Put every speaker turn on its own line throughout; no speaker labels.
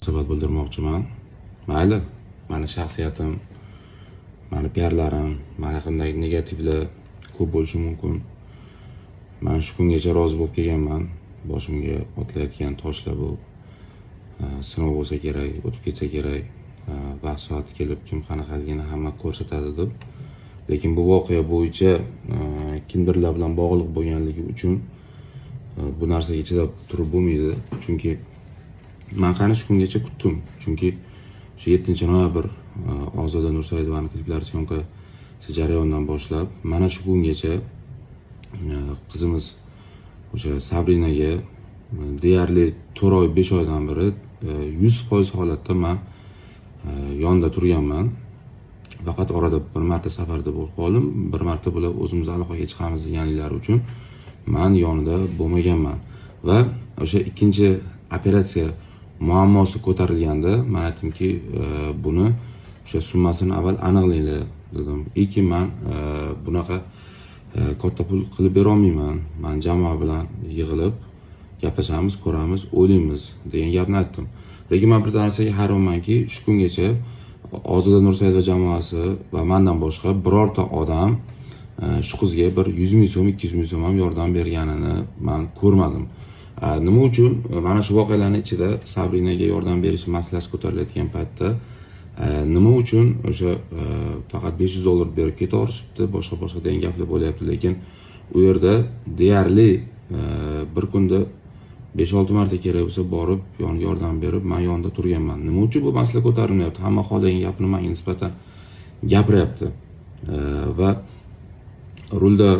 munosabat bildirmoqchiman. Mayli, mani shaxsiyatim, mani piarlarim, mana haqimdagi negativlar ko'p bo'lishi mumkin. Men shu kungacha rozi bo'lib kelganman. Boshimga otilayotgan toshlar bu sinov bo'lsa kerak, o'tib ketsa kerak. Vaqt soati kelib kim qanaqaligini hamma ko'rsatadi deb. Lekin bu voqea bo'yicha kimdirlar bilan bog'liq bo'lganligi uchun bu narsaga chidab turib bo'lmaydi. Chunki men qani shu kungacha kutdim. Chunki shu 7-noyabr Ozoda Nursaidovaning kliplari syomkasi jarayonidan boshlab mana shu kungacha qizimiz o'sha Sabrinaga deyarli 4 oy 5 oydan beri 100% holatda men yonida turganman. Faqat orada bir marta safarda bo'lib qoldim. Bir marta bular o'zimiz aloqaga chiqamiz deganliklari uchun men yonida bo'lmaganman. Va o'sha ikkinchi operatsiya muammosi ko'tarilganda men aytdimki, buni o'sha summasini avval aniqlanglar dedim. Lekin men bunaqa katta pul qilib bera olmayman. Men jamoa bilan yig'ilib gaplashamiz, ko'ramiz, o'ylaymiz degan gapni aytdim. Lekin men bir narsaga hayronmanki, shu kungacha Ozoda Nursaidova jamoasi va mendan boshqa birorta odam shu qizga bir 100 ming so'm, 200 ming so'm ham yordam berganini men ko'rmadim. Nima uchun mana shu voqealarning ichida Sabrinaga yordam berish masalasi ko'tarilayotgan paytda nima uchun o'sha faqat $500 berib ketaverishibdi, boshqa degan gaplar bo'lyapti. Lekin u yerda deyarli bir kunda 5-6 marta kerak bo'lsa borib yoniga yordam berib men yonida turganman. Nima uchun bu masala ko'tarilmayapti? Hamma xohlagan gapni menga nisbatan gapiryapti. Va rulda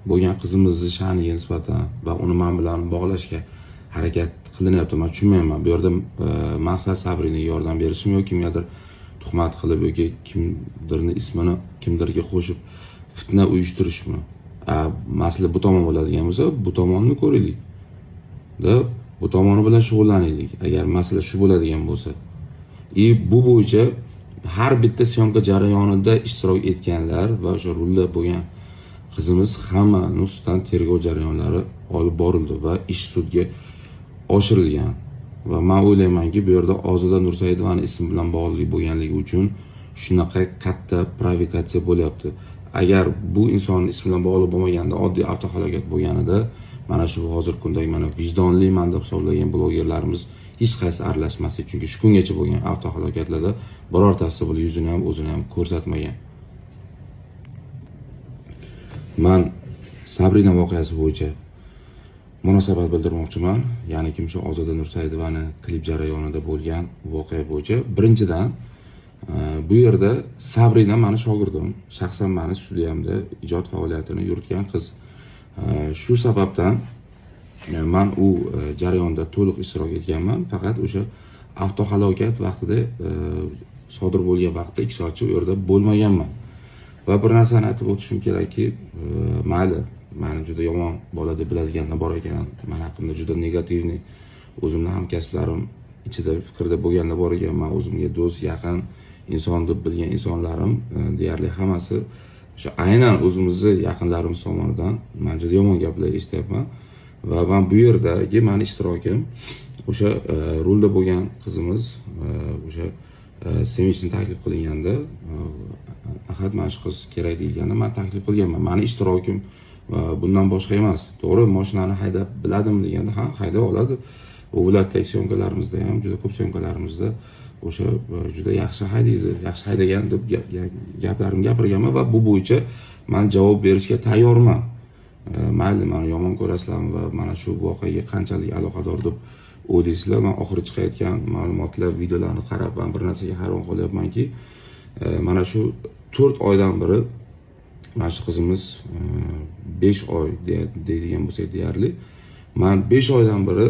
bo'lgan qizimizni sha'niga nisbatan va uni men bilan bog'lashga harakat qilinyapti. Men tushunmayman. Bu yerda maqsad Sabrinaga yordam berishmi yoki kimgadir tuhmat qilib yoki kimdirning ismini kimdirga qo'shib fitna uyushtirishmi? Masala bu tomon bo'ladigan bo'lsa, bu tomonni ko'raylik. Bu tomoni bilan shug'ullanaylik. Agar masala shu bo'ladigan bo'lsa. Bu bo'yicha har bitta syomka jarayonida ishtirok etganlar va o'sha rulda bo'lgan qizimiz hamma ustidan tergov jarayonlari olib borildi va ish sudga oshirilgan. Va men o'ylaymanki, bu yerda Ozoda Nursaidovaning ismi bilan bog'liq bo'lganligi uchun shunaqa katta provokatsiya bo'lyapti. Agar bu insonning ismi bilan bog'liq bo'lmaganda, oddiy avtohalokat bo'lganida, mana shu hozir kundagi mana vijdonliman deb hisoblagan blogerlarimiz hech qaysi aralashmasdi. Chunki shu kungacha bo'lgan avtohalokatlarda birortasi bu yuzini ham o'zini ham ko'rsatmagan. Men Sabrina voqeasi bo'yicha munosabat bildirmoqchiman. Ya'ni kim shu Ozoda Nursaidovaning klip jarayonida bo'lgan voqea bo'yicha birinchidan bu yerda Sabrina meni shogirdim. Shaxsan meni studiyamda ijod faoliyatini yuritgan qiz. Shu sababdan men u jarayonda to'liq ishtirok etganman. Faqat o'sha avtohalokat vaqtida sodir bo'lgan vaqtda 2 soatcha u yerda bo'lmaganman. Va bir narsani aytib o'tishim kerakki, mayli, meni juda yomon bola deb biladiganlar bor ekan, men haqimda juda negativni o'zimning hamkasblarim ichida fikrda bo'lganlar bor ekan. Men o'zimga do'st, yaqin inson deb bilgan insonlarim deyarli hammasi o'sha aynan o'zimizni yaqinlarimiz tomonidan men juda yomon gaplar eshityapman. Va men bu yerdagi meni ishtirokim o'sha rulda bo'lgan qizimiz o'sha sevinchni taklif qilganda, ahad mana shu qiz kerak deganda men taklif qilganman. Meni ishtirokim bundan boshqa emas. To'g'ri, mashinani haydab biladimi deganda, ha, haydab oladi. Bu viloyatdagi syomkalarimizda ham juda ko'p syomkalarimizda o'sha juda yaxshi haydaydi, yaxshi haydagan deb gaplarimni gapirganman va bu bo'yicha men javob berishga tayyorman. Mayli, meni yomon ko'rasizlarmi va mana shu voqeaga qanchalik aloqador deb o'ylaysizlar. Men oxiri chiqayotgan ma'lumotlar, videolarni qarab men bir narsaga hayron qolyapmanki, mana shu 4 oydan beri mana shu qizimiz 5 oy deydigan bo'lsak deyarli, men 5 oydan beri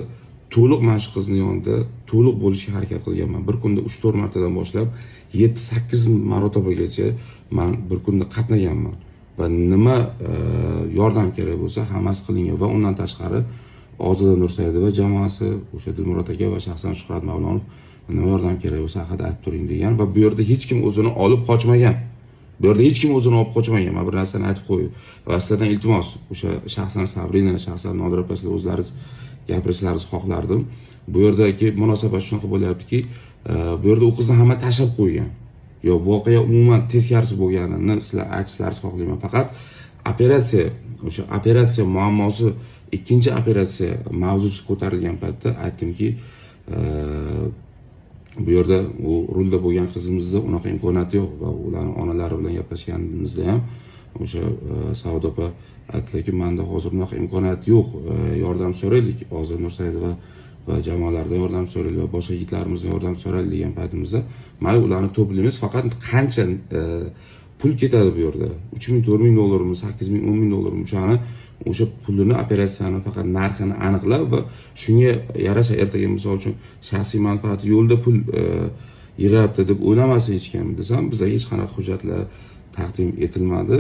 to'liq mana shu qizning yonida to'liq bo'lishga harakat qilganman. Bir kunda 3-4 martadan boshlab 7-8 marotabagacha men bir kunda qatnaganman. Va nima yordam kerak bo'lsa hammasi qilingan va undan tashqari Ozoda Nursaidova jamoasi, o'sha Dilmurod aka va shaxsan Shuhrat Mavlonov nima yordam kerak bo'lsa haqida aytib turing degan va bu yerda hech kim o'zini olib qochmagan. Bu yerda hech kim o'zini olib qochmagan. Men bir narsani aytib qo'yib va sizlardan iltimos, o'sha shaxsan Sabrina, shaxsan Nodira opasizlar o'zlaringiz gapirishlaringizni xohlardim. Bu yerdagi munosabat shunaqa bo'lyaptiki, bu yerda u qizni hamma tashlab qo'ygan. Yo, voqea umuman teskarisi bo'lganini sizlar aytishlaringizni xohlayman. Faqat operatsiya muammosi, ikkinchi operatsiya mavzusi ko'tarilgan paytda aytdimki, bu yerda u rulda bo'lgan qizimizda unaqa imkoniyati yo'q va ularning onalari bilan gaplashganimizda ham o'sha Saoda opa aytdilarki, menda hozir unaqa imkoniyat yo'q, yordam so'raylik, hozir Nursaidova va jamoalardan yordam so'raylik va boshqa yigitlarimizdan yordam so'raylik degan paytimizda mayli ularni to'playmiz, faqat qancha pul ketadi bu yerda, 3.000 4.000 dollarmi, 8.000 10.000 dollarmi, o'sha pulni, operatsiyani faqat narxini aniqlab va shunga yarasha ertaga misol uchun shaxsiy manfaati yo'lda pul yig'yapti deb o'ylamasin hech kim desam, bizga hech qanaqa hujjatlar taqdim etilmadi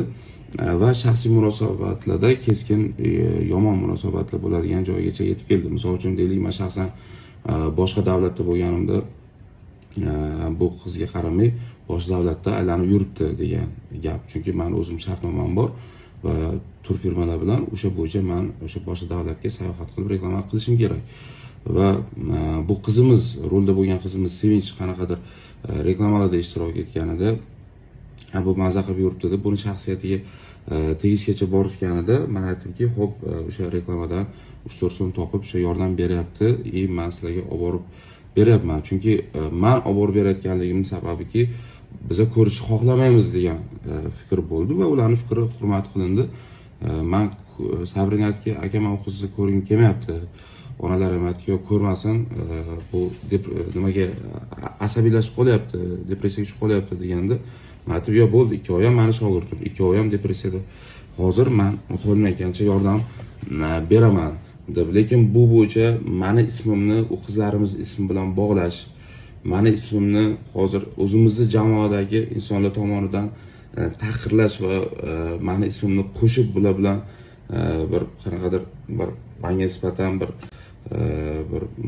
va shaxsiy munosabatlarda keskin yomon munosabatlar bo'ladigan joygacha yetib keldi. Misol uchun deylik, men shaxsan boshqa davlatda bo'lganimda bu qizga qaramay boshqa davlatda aylanib yuribdi degan gap. Chunki men o'zim shartnomam bor va turfirmalar bilan o'sha bo'yicha men o'sha boshqa davlatga sayohat qilib reklama qilishim kerak. Va bu qizimiz, rolda bo'lgan qizimiz Sevinch qanaqadir reklamalarda ishtirok etganida, bu maza qilib yuribdi deb buni shaxsiyatiga tegishgacha borishganida men aytdimki, xo'p, o'sha reklamadan 3-4 so'm topib o'sha yordam beryapti, men sizlarga olib borib beryapman. Chunki men olib borib berayotganligimning sababiki, biza ko'rishni xohlamaymiz degan fikr bo'ldi va ularning fikri hurmat qilindi. Men Sabrina aytdiki, aka, men u qizni ko'rgim kelmayapti. Onalar ham aytdiki, yo'q, ko'rmasin, bu deb nimaga asabiylashib qolyapti, depressiyaga tushib qolyapti deganda, men aytdim, yo'q, bo'ldi, 2 oy ham meni shogirdim, 2 oy ham depressiyada. Hozir men qo'limdan kelgancha yordam beraman deb, lekin bu bo'yicha meni ismimni u qizlarimiz ismi bilan bog'lash, meni ismimni hozir o'zimizni jamoadagi insonlar tomonidan tahqirlash va meni ismimni qo'shib bular bilan bir qanaqadir bir menga nisbatan bir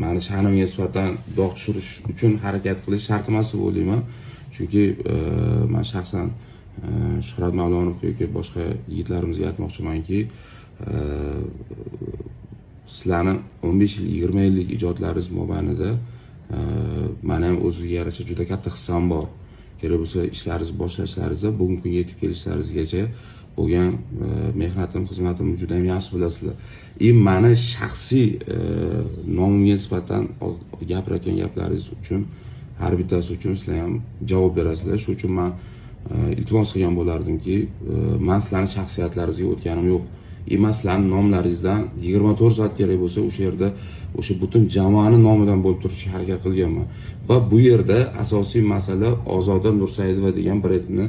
meni sha'nimga nisbatan dog' tushirish uchun harakat qilish shart emas deb o'ylayman. Chunki men shaxsan Shuhrat Mavlonov yoki boshqa yigitlarimizga aytmoqchimanki, sizlarni 15 yil, 20 yillik ijodlaringiz mobaynida meni ham o'ziga yarasha juda katta hissam bor. Kerak bo'lsa ishlaringiz boshlashlaringizda bugungi kunga yetib kelishlaringizgacha bo'lgan mehnatim, xizmatimni juda ham yaxshi bilasizlar. Meni shaxsiy nomimga nisbatan gapirayotgan gaplaringiz uchun har bittasi uchun sizlar ham javob berasizlar. Shuning uchun men iltimos qilgan bo'lardimki, men sizlarning shaxsiyatlaringizga o'tganim yo'q. Men sizlarning nomlaringizdan 24 soat kerak bo'lsa o'sha yerda o'sha butun jamoani nomidan bo'lib turishga harakat qilganman. Va bu yerda asosiy masala Ozoda Nursaidova degan brendni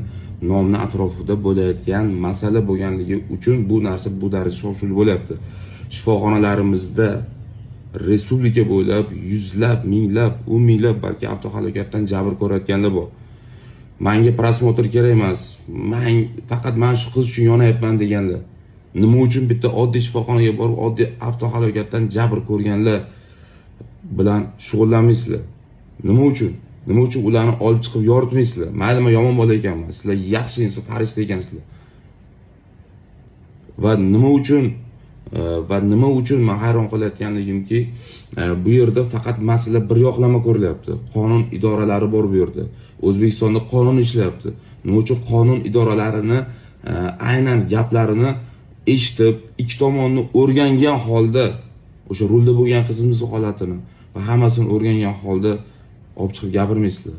nomni atrofida bo'layotgan masala bo'lganligi uchun bu narsa bu darajada shov-shuv bo'lyapti. Shifoxonalarimizda respublika bo'ylab yuzlab, minglab, 10 minglab balki avtohalokatdan jabr ko'rayotganlar bor. Menga prosmotr kerak emas. Faqat men shu qiz uchun yonayapman deganlar. Nima uchun bitta oddiy shifoxonaga borib, oddiy avtohalokatdan jabr ko'rganlar bilan shug'ullanmaysizlar? Nima uchun? Nima uchun ularni olib chiqib yoritmaysizlar? Mayli, men yomon bola ekanman, sizlar yaxshi inson, farishta ekansizlar. Va nima uchun men hayron qolayotganligimki, bu yerda faqat masala bir yoqlama ko'rilyapti. Qonun idoralari bor bu yerda. O'zbekistonda qonun ishlayapti. Nima uchun qonun idoralarini aynan gaplarini eshitib, ikki tomonni o'rgangan holda, o'sha rulda bo'lgan qizimizning holatini va hammasini o'rgangan holda olib chiqib gapirmaysizlar?